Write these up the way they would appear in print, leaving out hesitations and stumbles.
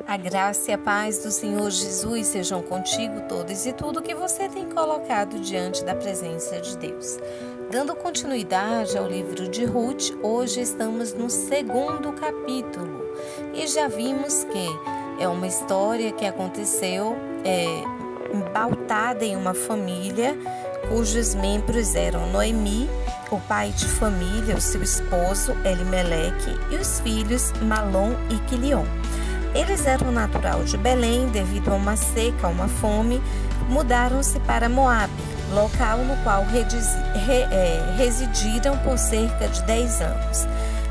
A graça e a paz do Senhor Jesus sejam contigo todos e tudo que você tem colocado diante da presença de Deus. Dando continuidade ao livro de Ruth, hoje estamos no 2º capítulo e já vimos que é uma história que aconteceu embautada em uma família cujos membros eram Noemi, o pai de família, o seu esposo Elimeleque e os filhos Malom e Quilion. Eles eram natural de Belém, devido a uma seca, uma fome, mudaram-se para Moabe, local no qual residiram por cerca de 10 anos.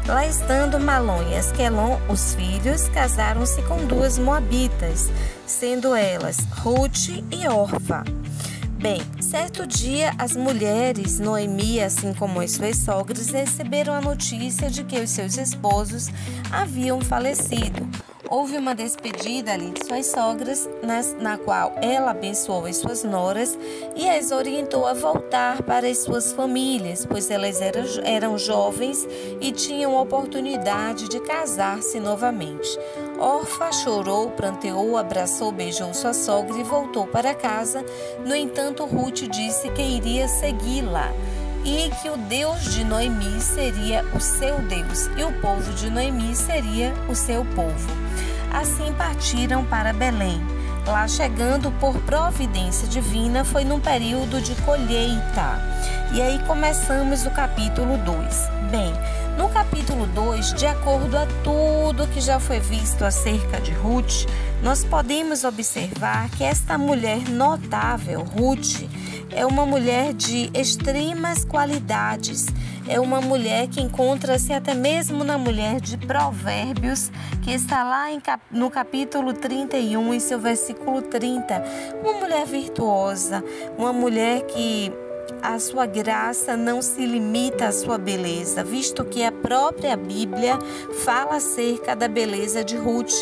Lá estando Malom e Asquelon, os filhos, casaram-se com 2 moabitas, sendo elas Ruth e Orfa. Bem, certo dia as mulheres, Noemi, assim como as suas sogras, receberam a notícia de que os seus esposos haviam falecido. Houve uma despedida ali de suas sogras, na qual ela abençoou as suas noras e as orientou a voltar para as suas famílias, pois elas eram jovens e tinham oportunidade de casar-se novamente. Orfa chorou, pranteou, abraçou, beijou sua sogra e voltou para casa. No entanto, Ruth disse que iria segui-la e que o Deus de Noemi seria o seu Deus e o povo de Noemi seria o seu povo. Assim partiram para Belém. Lá chegando por providência divina, foi num período de colheita. E aí começamos o capítulo 2. Bem, no capítulo 2, de acordo a tudo que já foi visto acerca de Ruth, nós podemos observar que esta mulher notável, Ruth, é uma mulher de extremas qualidades. É uma mulher que encontra-se até mesmo na mulher de Provérbios, que está lá no capítulo 31, em seu versículo 30. Uma mulher virtuosa, uma mulher que a sua graça não se limita à sua beleza, visto que a própria Bíblia fala acerca da beleza de Ruth.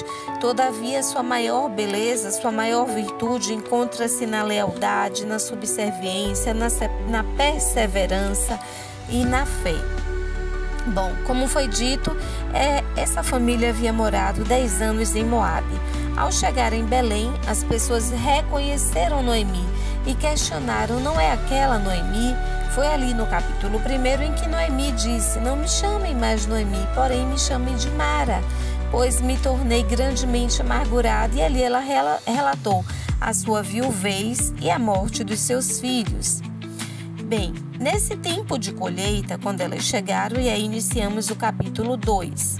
Todavia, sua maior beleza, sua maior virtude encontra-se na lealdade, na subserviência, na perseverança e na fé. Bom, como foi dito, essa família havia morado 10 anos em Moabe. Ao chegar em Belém, as pessoas reconheceram Noemi e questionaram: não é aquela Noemi? Foi ali no capítulo 1 em que Noemi disse: não me chamem mais Noemi, porém me chamem de Mara, pois me tornei grandemente amargurada. E ali ela relatou a sua viuvez e a morte dos seus filhos. Bem, nesse tempo de colheita, quando elas chegaram, e aí iniciamos o capítulo 2.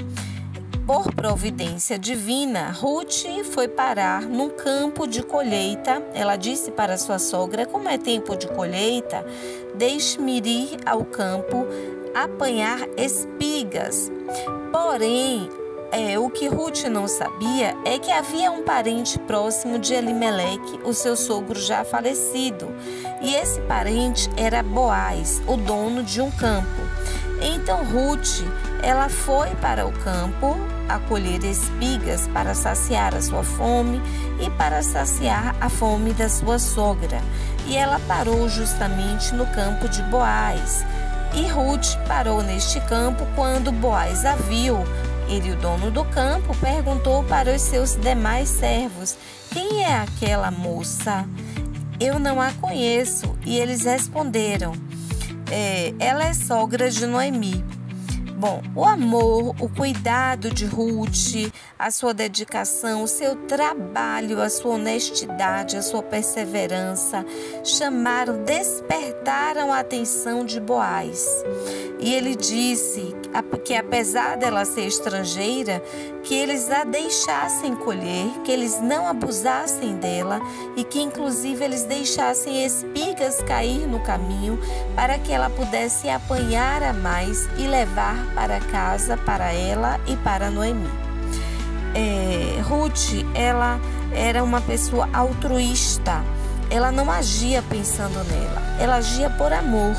Por providência divina, Ruth foi parar num campo de colheita. Ela disse para sua sogra: como é tempo de colheita, deixe-me ir ao campo apanhar espigas. Porém, o que Ruth não sabia é que havia um parente próximo de Elimeleque, o seu sogro já falecido. E esse parente era Boaz, o dono de um campo. Então Ruth, ela foi para o campo a colher espigas para saciar a sua fome e para saciar a fome da sua sogra. E ela parou justamente no campo de Boaz. E Ruth parou neste campo quando Boaz a viu. Ele, o dono do campo, perguntou para os seus demais servos: quem é aquela moça? Eu não a conheço. E eles responderam: ela é sogra de Noemi. Bom, o amor, o cuidado de Ruth, a sua dedicação, o seu trabalho, a sua honestidade, a sua perseverança despertaram a atenção de Boaz. E ele disse que apesar dela ser estrangeira, que eles a deixassem colher, que eles não abusassem dela e que inclusive eles deixassem espigas cair no caminho para que ela pudesse apanhar a mais e levar para casa para ela e para Noemi. Ruth, ela era uma pessoa altruísta. Ela não agia pensando nela, ela agia por amor,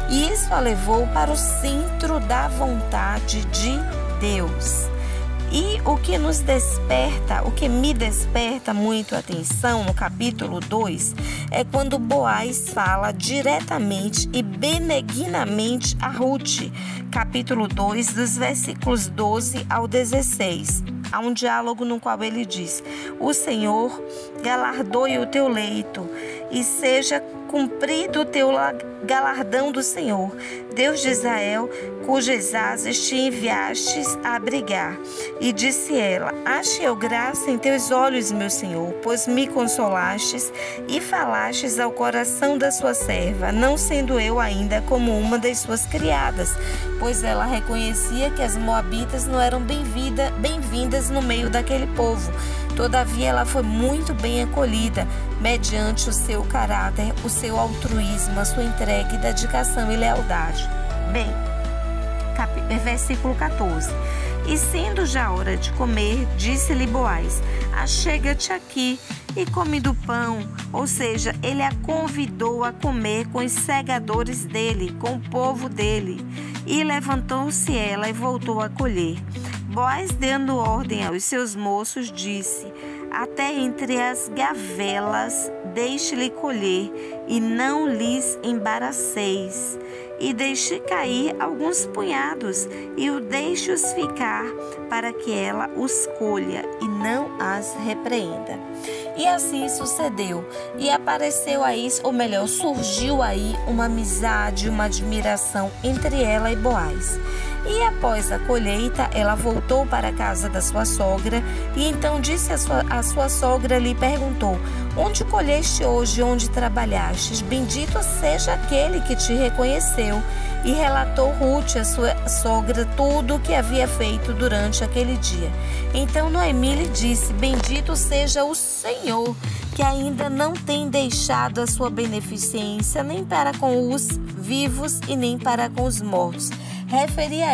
e isso a levou para o centro da vontade de Deus. E o que me desperta muito a atenção no capítulo 2 é quando Boaz fala diretamente e benignamente a Ruth, capítulo 2, dos versículos 12 ao 16. Há um diálogo no qual ele diz: o Senhor galardoe o teu leito e seja cumprido o teu galardão do Senhor, Deus de Israel, cujas asas te enviastes a abrigar. E disse ela: achei eu graça em teus olhos, meu Senhor, pois me consolastes e falastes ao coração da sua serva, não sendo eu ainda como uma das suas criadas, pois ela reconhecia que as moabitas não eram bem-vindas no meio daquele povo. Todavia ela foi muito bem acolhida, mediante o seu caráter, o seu altruísmo, a sua entrega, dedicação e lealdade. Bem, versículo 14. E sendo já hora de comer, disse-lhe Boaz: achega-te aqui e come do pão. Ou seja, ele a convidou a comer com os segadores dele, com o povo dele. E levantou-se ela e voltou a colher. Boaz, dando ordem aos seus moços, disse: até entre as gavelas deixe-lhe colher, e não lhes embaraceis. E deixe cair alguns punhados, e o deixe-os ficar, para que ela os colha, e não as repreenda. E assim sucedeu. E apareceu aí, ou melhor, surgiu aí uma amizade, uma admiração entre ela e Boaz. E após a colheita, ela voltou para a casa da sua sogra, e então disse a sua sogra, lhe perguntou: onde colheste hoje, onde trabalhastes? Bendito seja aquele que te reconheceu. E relatou Ruth, a sua sogra, tudo o que havia feito durante aquele dia. Então Noemi lhe disse: bendito seja o Senhor, que ainda não tem deixado a sua beneficência, nem para com os vivos e nem para com os mortos. Referia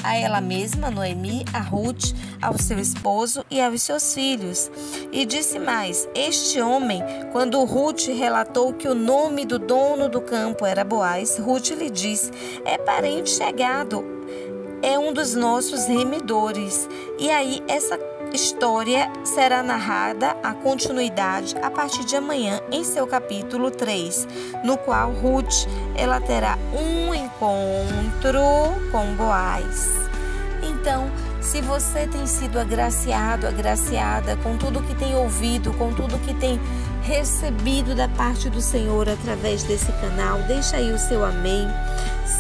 a ela mesma, Noemi, a Ruth, ao seu esposo e aos seus filhos. E disse mais: este homem, quando Ruth relatou que o nome do dono do campo era Boaz, Ruth lhe disse: é parente chegado, é um dos nossos remidores. E aí essa história será narrada, a continuidade, a partir de amanhã, em seu capítulo 3, no qual Ruth ela terá um encontro com Boaz. Então, se você tem sido agraciado, agraciada com tudo que tem ouvido, com tudo que tem recebido da parte do Senhor através desse canal, deixa aí o seu amém,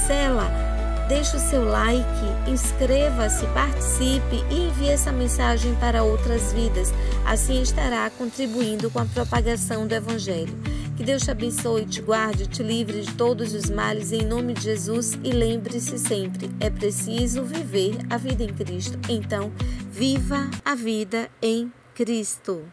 sela. Deixe o seu like, inscreva-se, participe e envie essa mensagem para outras vidas. Assim estará contribuindo com a propagação do Evangelho. Que Deus te abençoe, te guarde, te livre de todos os males em nome de Jesus. E lembre-se sempre, é preciso viver a vida em Cristo. Então, viva a vida em Cristo.